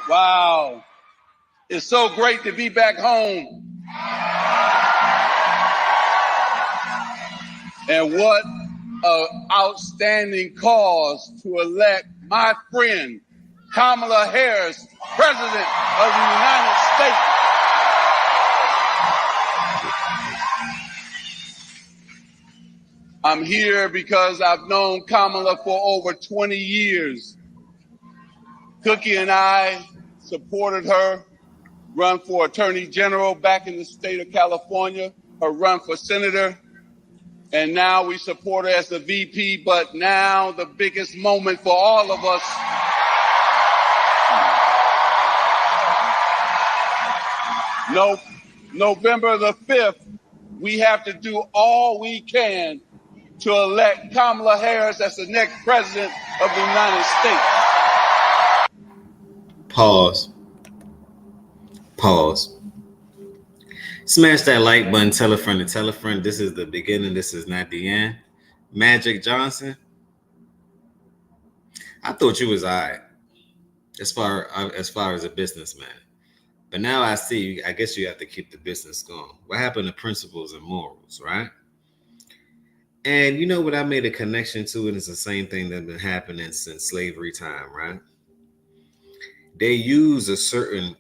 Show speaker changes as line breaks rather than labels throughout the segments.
Wow. It's so great to be back home. And what an outstanding cause to elect my friend, Kamala Harris, President of the United States. I'm here because I've known Kamala for over 20 years. Cookie and I supported her run for Attorney General back in the state of California, her run for Senator, and now we support her as the VP, but now the biggest moment for all of us November the 5th, we have to do all we can to elect Kamala Harris as the next president of the United States.
Pause. Smash that like button, tell a friend to tell a friend. This is the beginning, this is not the end. Magic Johnson, I thought you was all right as far as a businessman. But now I see, I guess you have to keep the business going. What happened to principles and morals, right? And you know what I made a connection to, and it's the same thing that's been happening since slavery time, right? They use a certain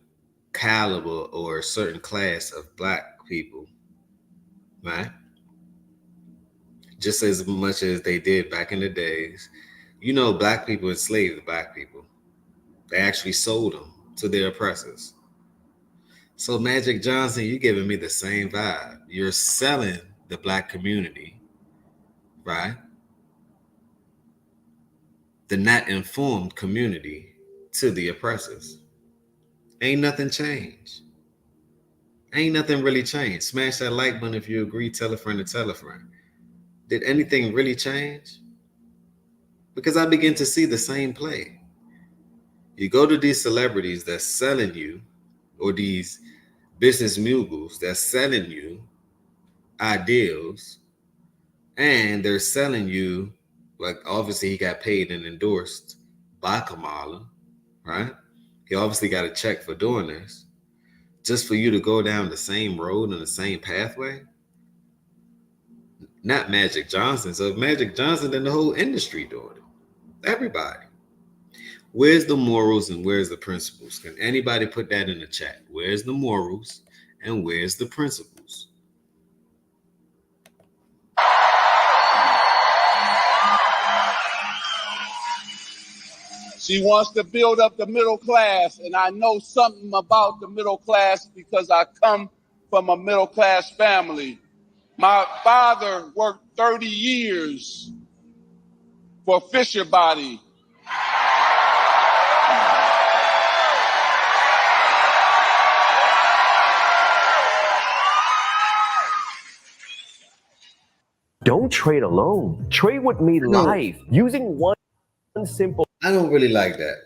caliber or a certain class of black people, right? Just as much as they did back in the days. You know, black people enslaved black people. They actually sold them to their oppressors. So Magic Johnson, you're giving me the same vibe. You're selling the black community, right? The not informed community to the oppressors. Ain't nothing changed. Ain't nothing really changed. Smash that like button if you agree. Tell a friend to tell a friend. Did anything really change? Because I begin to see the same play. You go to these celebrities that's selling you, or these business moguls that's selling you ideals, and they're selling you, like obviously he got paid and endorsed by Kamala, right? He obviously got a check for doing this, just for you to go down the same road and the same pathway. Not Magic Johnson. So if Magic Johnson, then the whole industry doing it. Everybody. Where's the morals and where's the principles? Can anybody put that in the chat? Where's the morals and where's the principles?
She wants to build up the middle class, and I know something about the middle class because I come from a middle class family. My father worked 30 years for Fisher Body.
Don't trade alone. Trade with me live using one simple.
I don't really like that.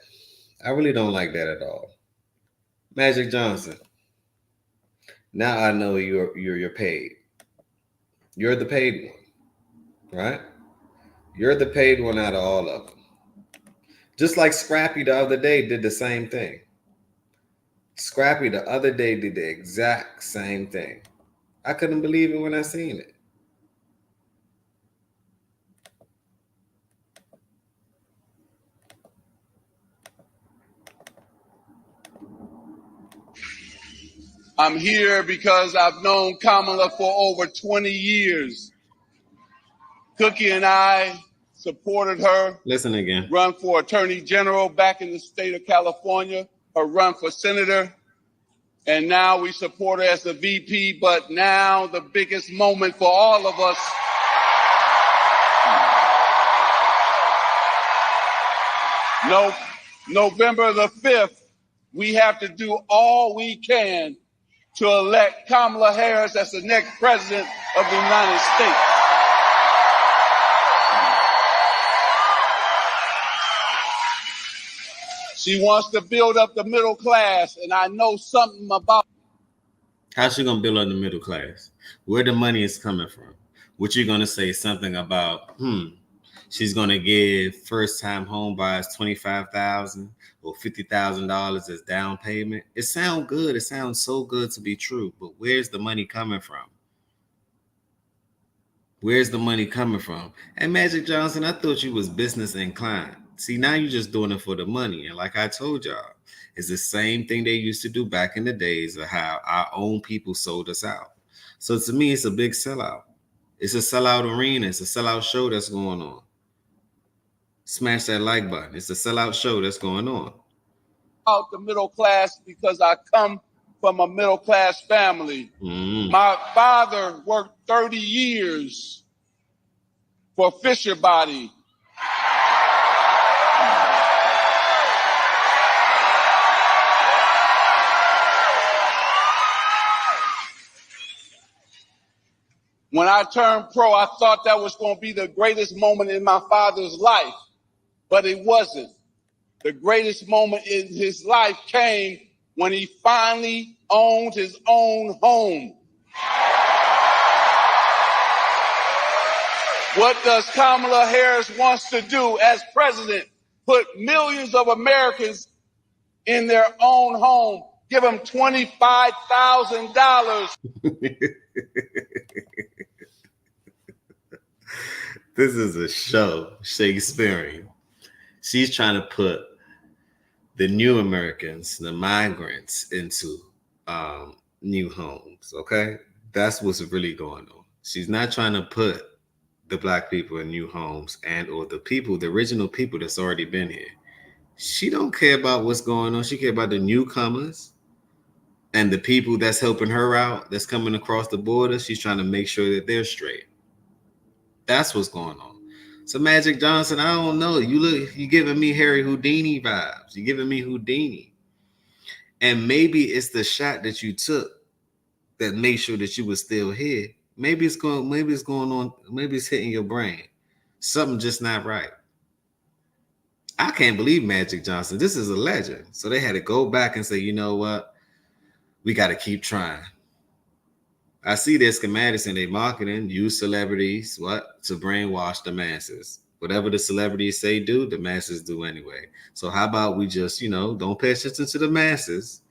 I really don't like that at all. Magic Johnson. Now I know you're paid. You're the paid one, right? You're the paid one out of all of them. Just like Scrappy the other day did the same thing. Scrappy the other day did the exact same thing. I couldn't believe it when I seen it.
I'm here because I've known Kamala for over 20 years. Cookie and I supported her
Listen again.
run for Attorney General back in the state of California, her run for Senator, and now we support her as the VP, but now the biggest moment for all of us November the 5th, we have to do all we can to elect Kamala Harris as the next president of the United States. She wants to build up the middle class, and I know something about.
How's she gonna build up the middle class? Where the money is coming from? What you gonna say? Something about She's gonna give first-time home buyers $25,000 or $50,000 as down payment. It sounds good. It sounds so good to be true. But where's the money coming from? Where's the money coming from? And Magic Johnson, I thought you was business inclined. See, now you're just doing it for the money. And like I told y'all, it's the same thing they used to do back in the days of how our own people sold us out. So to me, it's a big sellout. It's a sellout arena. It's a sellout show that's going on. Smash that like button. It's a sellout show that's going on.
Out the middle class because I come from a middle class family. My father worked 30 years for Fisher Body. When I turned pro, I thought that was going to be the greatest moment in my father's life, but it wasn't. The greatest moment in his life came when he finally owned his own home. What does Kamala Harris wants to do as president? Put millions of Americans in their own home. Give them $25,000.
This is a show, Shakespearean. She's trying to put the new Americans, the migrants, into new homes. Okay, that's what's really going on. She's not trying to put the black people in new homes and or the people, the original people that's already been here. She don't care about what's going on. She care about the newcomers and the people that's helping her out, that's coming across the border. She's trying to make sure that they're straight. That's what's going on. So Magic Johnson, I don't know. You giving me Harry Houdini vibes. You giving me Houdini. And maybe it's the shot that you took that made sure that you were still here. Maybe it's going on, maybe it's hitting your brain. Something just not right. I can't believe Magic Johnson. This is a legend. So they had to go back and say, you know what? We got to keep trying. I see their schematics in their marketing, use celebrities, to brainwash the masses. Whatever the celebrities say do, the masses do anyway. So how about we just, don't pay attention to the masses,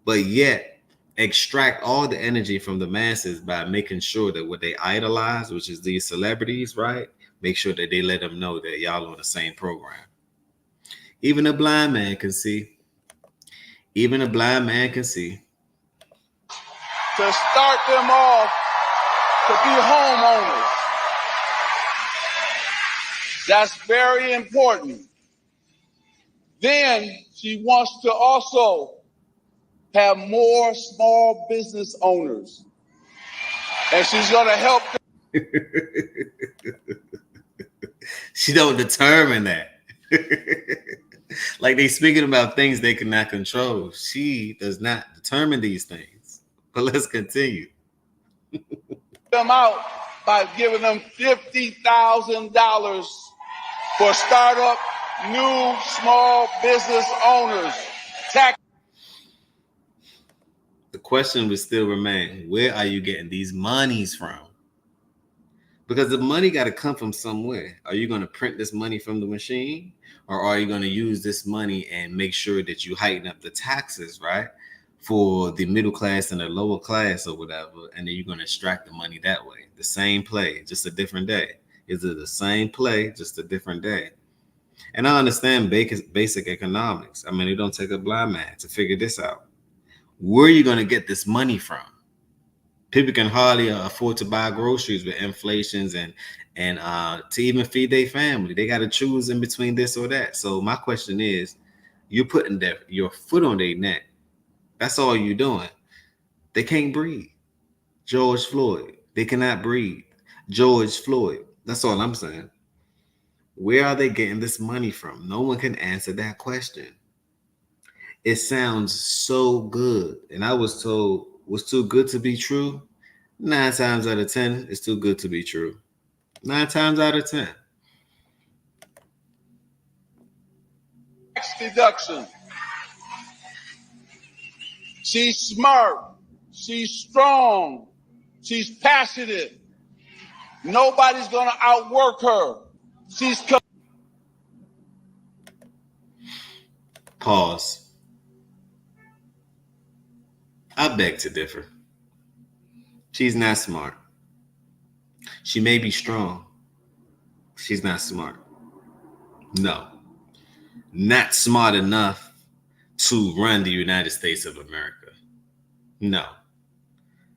but yet extract all the energy from the masses by making sure that what they idolize, which is these celebrities, right? Make sure that they let them know that y'all on the same program. Even a blind man can see. Even a blind man can see.
To start them off to be homeowners. That's very important. Then she wants to also have more small business owners. And she's going to help them.
She don't determine that. Like they speaking about things they cannot control. She does not determine these things. But let's continue.
Them out by giving them $50,000 for startup new small business owners.
The question would still remain, where are you getting these monies from? Because the money got to come from somewhere. Are you going to print this money from the machine? Or are you going to use this money and make sure that you heighten up the taxes, right? For the middle class and the lower class or whatever, and then you're going to extract the money that way. The same play, just a different day. Is it the same play, just a different day? And I understand basic economics. I mean, it don't take a blind man to figure this out. Where are you going to get this money from? People can hardly afford to buy groceries with inflations and to even feed their family. They got to choose in between this or that. So my question is, you're putting your foot on their neck. That's all you're doing. They can't breathe. George Floyd. They cannot breathe. George Floyd. That's all I'm saying. Where are they getting this money from? No one can answer that question. It sounds so good. And I was told was too good to be true. 9 times out of 10, it's too good to be true. 9 times out of 10.
Tax deduction. She's smart. She's strong. She's passionate. Nobody's going to outwork her. She's
Pause. I beg to differ. She's not smart. She may be strong. She's not smart. No. Not smart enough to run the United States of America. No.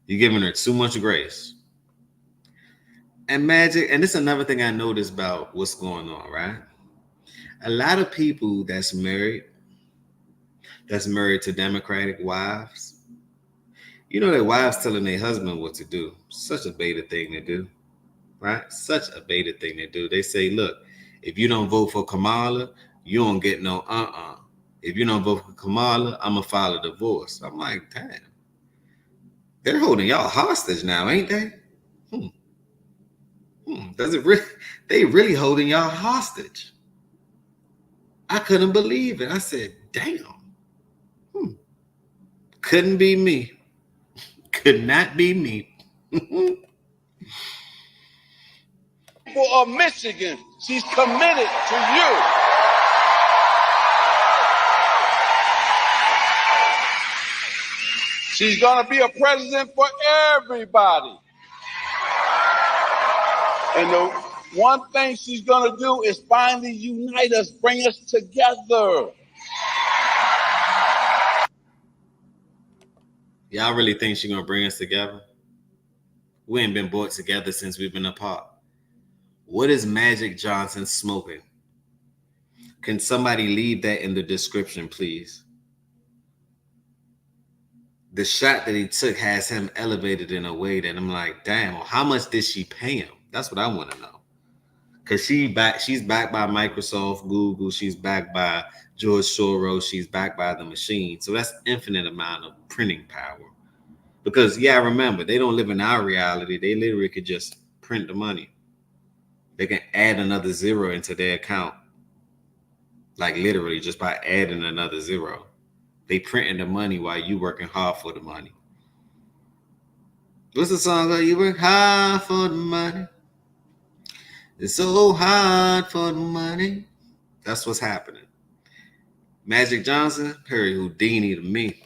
You're giving her too much grace. And Magic, and this is another thing I noticed about what's going on, right? A lot of people that's married to Democratic wives, you know, their wives telling their husband what to do. Such a beta thing to do, right? Such a beta thing to do. They say, look, if you don't vote for Kamala, you don't get no If you don't vote for Kamala, I'm going to file a divorce. I'm like, damn. They're holding y'all hostage now, ain't they? Does it really? They really holding y'all hostage. I couldn't believe it. I said, damn. Couldn't be me. Could not be me.
people of Michigan. She's committed to you. She's going to be a president for everybody. And the one thing she's going to do is finally unite us, bring us together.
Y'all really think she's going to bring us together? We ain't been brought together since we've been apart. What is Magic Johnson smoking? Can somebody leave that in the description, please? The shot that he took has him elevated in a way that I'm like, damn, well, how much did she pay him? That's what I want to know. Because she's backed by Microsoft, Google, she's backed by George Soros, she's backed by the machine. So that's infinite amount of printing power. Because, yeah, remember, they don't live in our reality. They literally could just print the money. They can add another zero into their account. Like literally just by adding another zero. They printing the money while you working hard for the money. What's the song that you work hard for the money? It's so hard for the money. That's what's happening. Magic Johnson, Harry Houdini to me.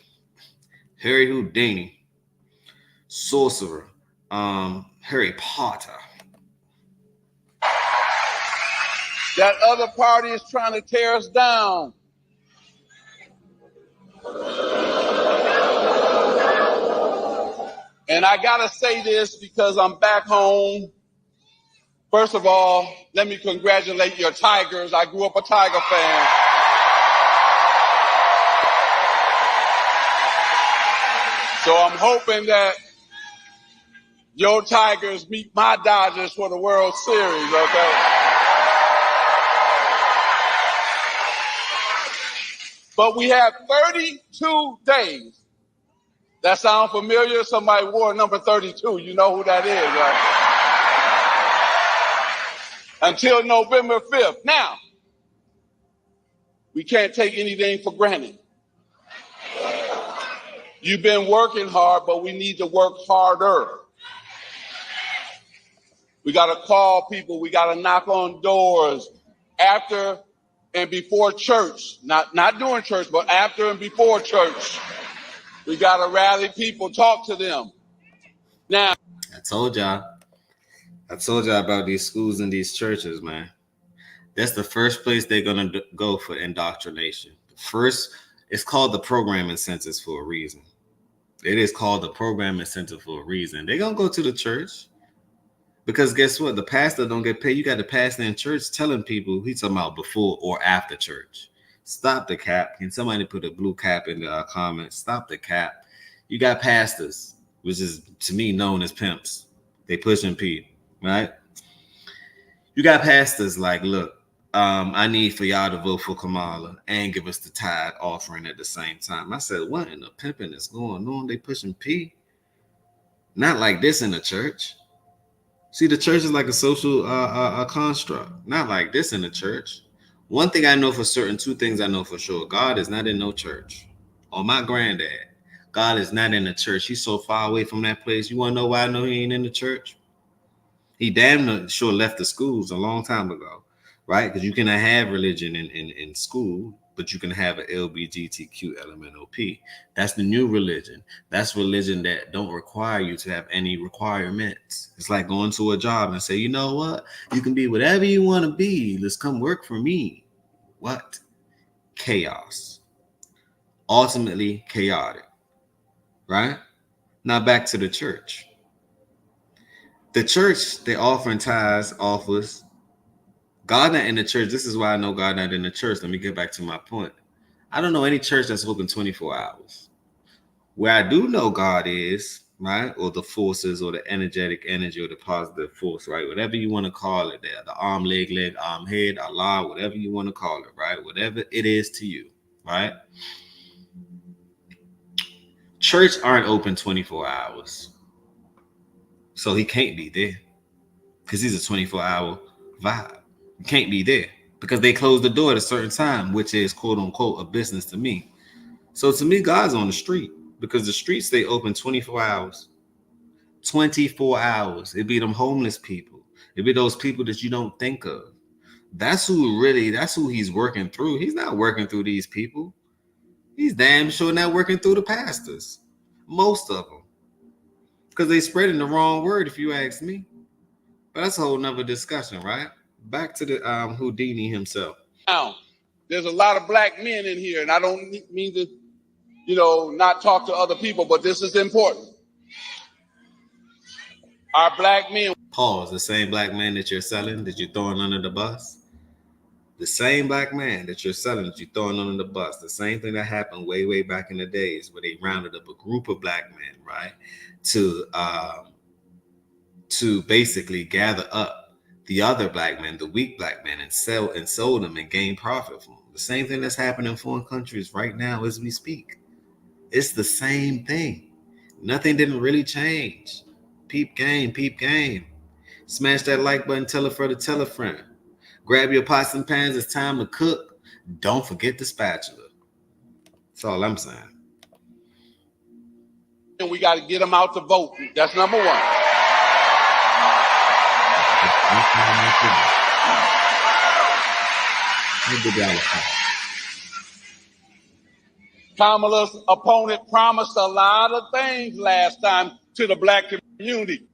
Harry Houdini. Sorcerer. Harry Potter.
That other party is trying to tear us down. And I got to say this because I'm back home. First of all, let me congratulate your Tigers. I grew up a Tiger fan. So I'm hoping that your Tigers meet my Dodgers for the World Series, okay? But we have 32 days. That sound familiar? Somebody wore number 32. You know who that is, right? Until November 5th. Now, we can't take anything for granted. You've been working hard, but we need to work harder. We got to call people. We got to knock on doors after and before church. Not during church, but after and before church. We got to rally people, talk to them. Now,
I told y'all about these schools and these churches, man. That's the first place they're going to go for indoctrination. It's called the program incentives for a reason. It is called the program incentive for a reason. They're going to go to the church because guess what? The pastor don't get paid. You got the pastor in church telling people, he's talking about before or after church. Stop the cap. Can somebody put a blue cap in the comments? Stop the cap. You got pastors, which is to me known as pimps. They pushing P, right? You got pastors like, look, I need for y'all to vote for Kamala and give us the tithe offering at the same time. I said, what in the pimping is going on? They pushing P. Not like this in the church. See, the church is like a social a construct. Not like this in the church. One thing I know for certain, two things I know for sure. God is not in no church. Or my granddad. God is not in the church. He's so far away from that place. You want to know why I know he ain't in the church? He damn sure left the schools a long time ago. right? Because you cannot have religion in school, but you can have an LBGTQ LMNOP. That's the new religion. That's religion that don't require you to have any requirements. It's like going to a job and say, you know what? You can be whatever you want to be. Let's come work for me. What? Chaos. Ultimately chaotic, right? Now back to the church. The church, they often offers God not in the church. This is why I know God not in the church. Let me get back to my point. I don't know any church that's open 24 hours. Where I do know God is, right? Or the forces or the energetic energy or the positive force, right? Whatever you want to call it there. The arm, leg, arm, head, Allah, whatever you want to call it, right? Whatever it is to you, right? Church aren't open 24 hours. So he can't be there. Because he's a 24-hour vibe. You can't be there because they close the door at a certain time, which is quote unquote a business to me. So to me, God's on the street because the streets stay open 24 hours. 24 hours. It be them homeless people. It be those people that you don't think of. That's who he's working through. He's not working through these people. He's damn sure not working through the pastors. Most of them. Because they spreading the wrong word, if you ask me. But that's a whole nother discussion, right? Back to the Houdini himself.
Now, there's a lot of black men in here, and I don't mean to, not talk to other people, but this is important. Our black men.
Pause. The same black man that you're selling, that you're throwing under the bus. The same black man that you're selling, that you're throwing under the bus. The same thing that happened way, way back in the days where they rounded up a group of black men, right, to basically gather up the other black men, the weak black men, and sold them and gain profit from them. The same thing that's happening in foreign countries right now as we speak. It's the same thing. Nothing didn't really change. Peep game, peep game. Smash that like button, tell a friend to tell a friend. Grab your pots and pans, it's time to cook. Don't forget the spatula. That's all I'm saying.
And we got to get them out to vote. That's number one. Kamala's opponent promised a lot of things last time to the black community.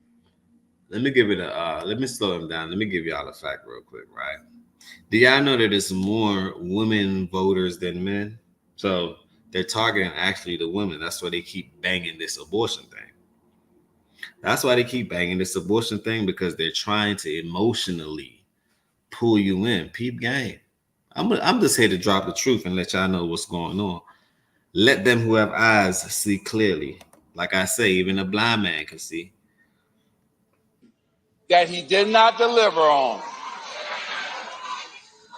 Let me slow him down. Let me give y'all a fact real quick, right? Do y'all know that there's more women voters than men? So they're targeting actually the women. That's why they keep banging this abortion thing. That's why they keep banging this abortion thing, because they're trying to emotionally pull you in. Peep game. I'm just here to drop the truth and let y'all know what's going on. Let them who have eyes see clearly. Like I say, even a blind man can see.
That he did not deliver on.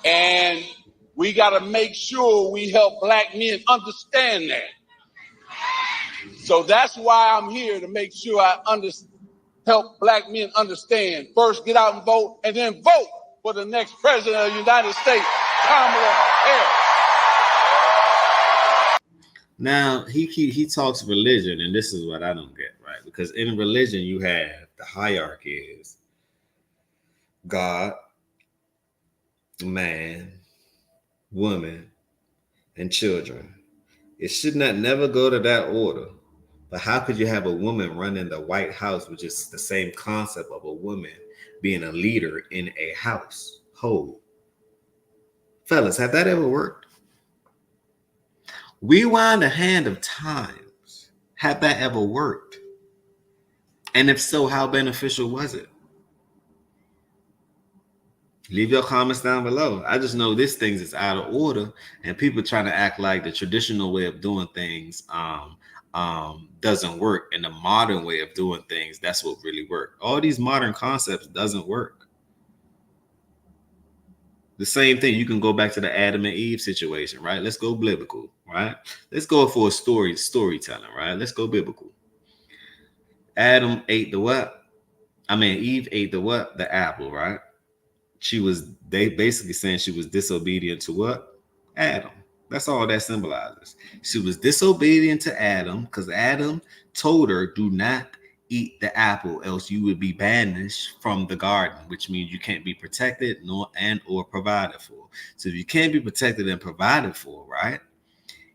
And we got to make sure we help black men understand that. So that's why I'm here, to make sure I help black men understand. First, get out and vote, and then vote for the next president of the United States, Kamala Harris.
Now, he talks religion, and this is what I don't get, right? Because in religion, you have the hierarchy is God, man, woman, and children. It should not never go to that order. But how could you have a woman running the White House, which is the same concept of a woman being a leader in a household? Fellas, have that ever worked? Rewind the hand of times. Have that ever worked? And if so, how beneficial was it? Leave your comments down below. I just know this thing is out of order, and people trying to act like the traditional way of doing things doesn't work, and the modern way of doing things, that's what really works. All these modern concepts doesn't work. The same thing, you can go back to the Adam and Eve situation, right? Let's go biblical, right? Let's go for a storytelling, right? Let's go biblical. Adam ate the what? Eve ate the what? The apple, right? They basically saying she was disobedient to what? Adam. That's all that symbolizes. She was disobedient to Adam because Adam told her, do not eat the apple, else you would be banished from the garden, which means you can't be protected nor and or provided for. So if you can't be protected and provided for, right?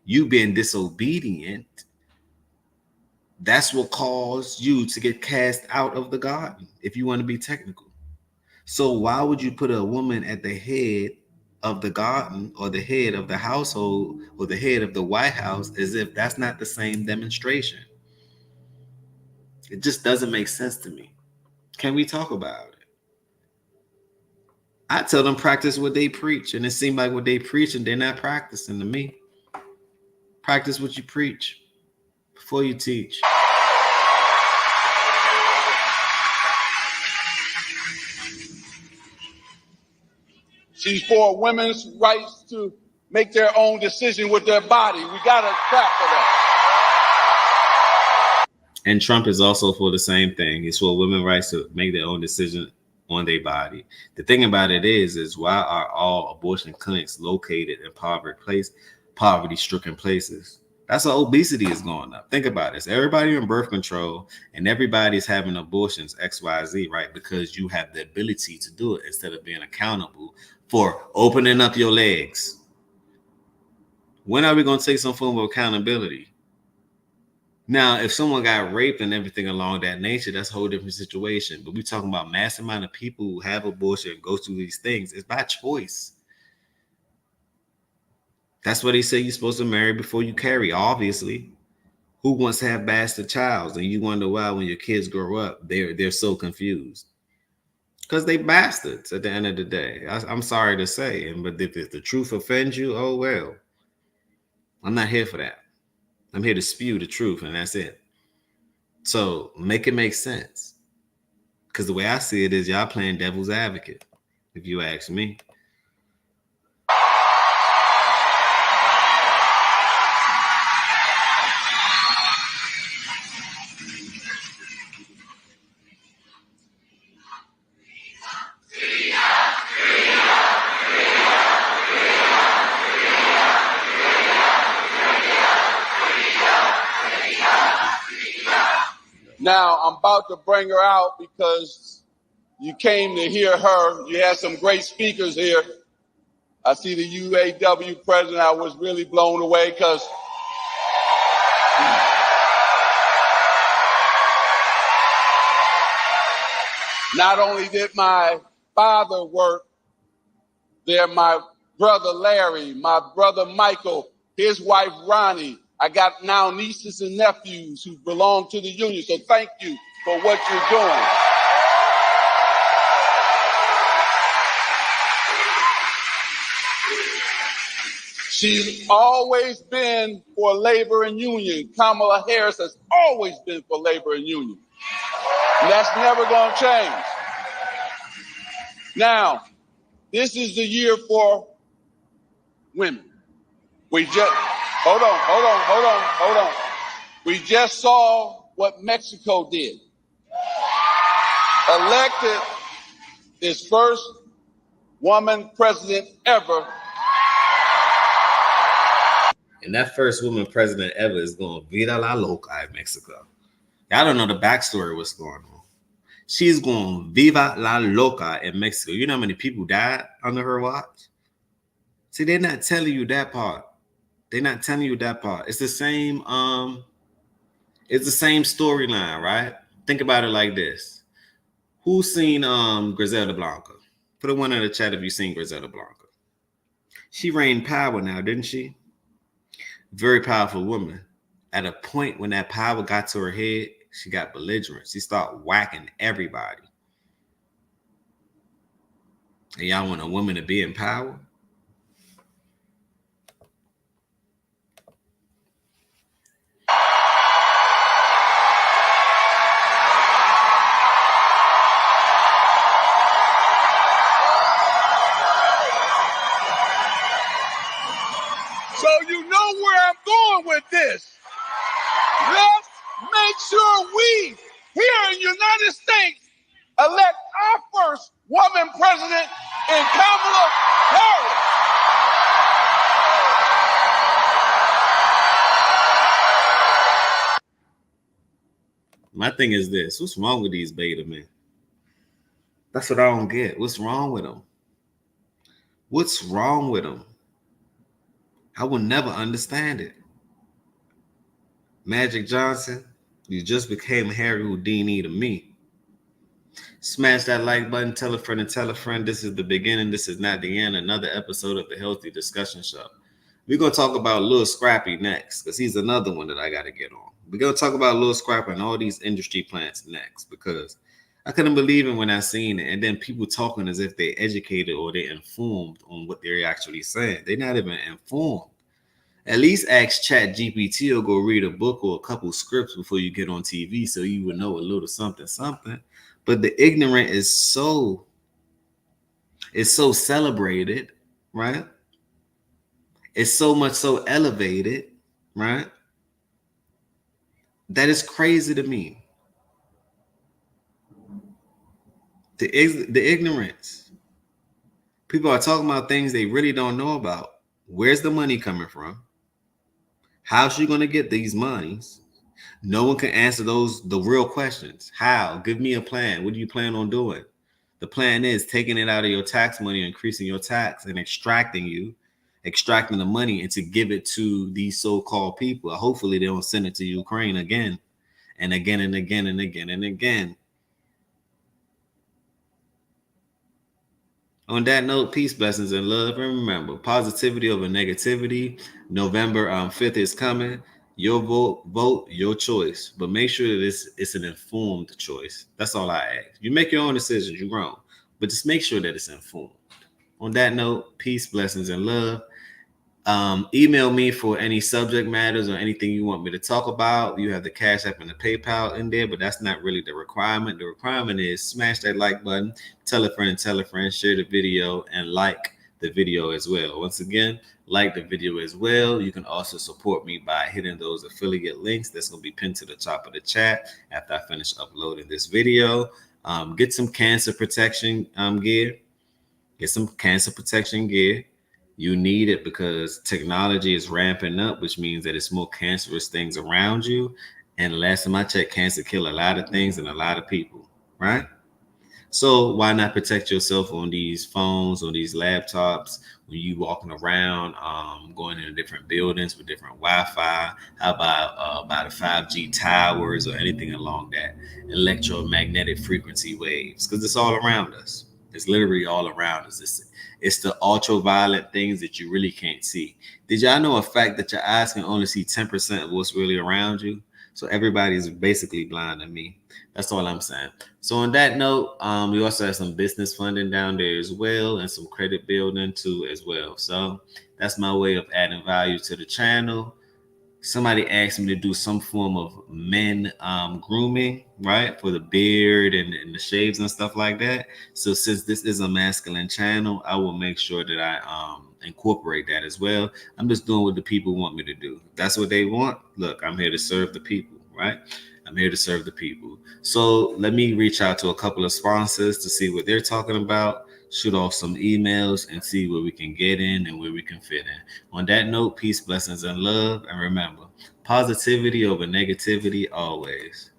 You being disobedient, that's what caused you to get cast out of the garden, if you want to be technical. So why would you put a woman at the head of the garden or the head of the household or the head of the White House as if that's not the same demonstration? It just doesn't make sense to me. Can we talk about it? I tell them practice what they preach, and it seems like what they preach and they're not practicing to me. Practice what you preach before you teach.
She's for women's rights to make their own decision with their body. We got to clap for that.
And Trump is also for the same thing. He's for women's rights to make their own decision on their body. The thing about it is why are all abortion clinics located in poverty-stricken places? That's why obesity is going up. Think about this. Everybody on birth control and everybody's having abortions, XYZ, right? Because you have the ability to do it instead of being accountable for opening up your legs. When are we going to take some form of accountability? Now, if someone got raped and everything along that nature, that's a whole different situation. But we're talking about mass amount of people who have abortion and go through these things. It's by choice. That's what they say you're supposed to marry before you carry, obviously. Who wants to have bastard childs? And you wonder why when your kids grow up, they're so confused. Because they bastards at the end of the day. I'm sorry to say. But if the truth offends you, oh well. I'm not here for that. I'm here to spew the truth, and that's it. So make it make sense. Because the way I see it is y'all playing devil's advocate, if you ask me.
Now, I'm about to bring her out because you came to hear her. You had some great speakers here. I see the UAW president. I was really blown away because not only did my father work there, my brother Larry, my brother Michael, his wife Ronnie. I got now nieces and nephews who belong to the union. So thank you for what you're doing. She's always been for labor and union. Kamala Harris has always been for labor and union. And that's never going to change. Now, this is the year for women. We just, hold on. We just saw what Mexico did. Elected its first woman president ever.
And that first woman president ever is going Vida la Loca in Mexico. Y'all don't know the backstory of what's going on. She's going Viva la Loca in Mexico. You know how many people died under her watch? See, they're not telling you that part. They're not telling you that part. It's the same storyline, right? Think about it like this. Who's seen Griselda Blanca? Put a one in the chat if you've seen Griselda Blanca. She reigned power now, didn't she? Very powerful woman. At a point when that power got to her head, she got belligerent. She started whacking everybody. And y'all want a woman to be in power?
So you know where I'm going with this. Let's make sure we, here in the United States, elect our first woman president in Kamala Harris.
My thing is this: what's wrong with these beta men? That's what I don't get. What's wrong with them? What's wrong with them? I will never understand it. Magic Johnson, you just became Harry Houdini to me. Smash that like button, tell a friend and tell a friend. This is the beginning. This is not the end. Another episode of the Healthy Discussion Show. We're going to talk about Lil Scrappy next because he's another one that I got to get on. We're going to talk about Lil Scrappy and all these industry plants next because I couldn't believe it when I seen it. And then people talking as if they're educated or they're informed on what they're actually saying. They're not even informed. At least ask Chat GPT or go read a book or a couple scripts before you get on TV so you would know a little something. But the ignorant is so celebrated, right? It's so much so elevated, right? That is crazy to me. The ignorance. People are talking about things they really don't know about. Where's the money coming from? How's she going to get these monies? No one can answer the real questions. How? Give me a plan. What do you plan on doing? The plan is taking it out of your tax money, increasing your tax, and extracting the money and to give it to these so-called people. Hopefully they don't send it to Ukraine again and again and again and again and again. On that note, peace, blessings, and love. And remember, positivity over negativity. November 5th is coming. Your vote, your choice. But make sure that it's an informed choice. That's all I ask. You make your own decisions, you're wrong. But just make sure that it's informed. On that note, peace, blessings, and love. Email me for any subject matters or anything you want me to talk about. You have the Cash App and the PayPal in there, but that's not really the requirement. The requirement is smash that like button, tell a friend, share the video, and like the video as well. Once again, like the video as well. You can also support me by hitting those affiliate links that's going to be pinned to the top of the chat after I finish uploading this video. Get some cancer protection gear. Get some cancer protection gear. You need it because technology is ramping up, which means that it's more cancerous things around you. And last time I checked, cancer kill a lot of things and a lot of people, right? So why not protect yourself on these phones, on these laptops, when you walking around, going into different buildings with different Wi-Fi? How about the 5G towers or anything along that electromagnetic frequency waves? Because it's all around us. It's literally all around us. It's the ultraviolet things that you really can't see. Did y'all know a fact that your eyes can only see 10% of what's really around you? So everybody's basically blind to me. That's all I'm saying. So on that note, we also have some business funding down there as well and some credit building too as well. So that's my way of adding value to the channel. Somebody asked me to do some form of men grooming, right? For the beard and the shaves and stuff like that. So since this is a masculine channel, I will make sure that I incorporate that as well. I'm just doing what the people want me to do. If that's what they want. Look, I'm here to serve the people, right? I'm here to serve the people. So let me reach out to a couple of sponsors to see what they're talking about, shoot off some emails and see where we can get in and where we can fit in. On that note, peace, blessings, and love. And remember, positivity over negativity always.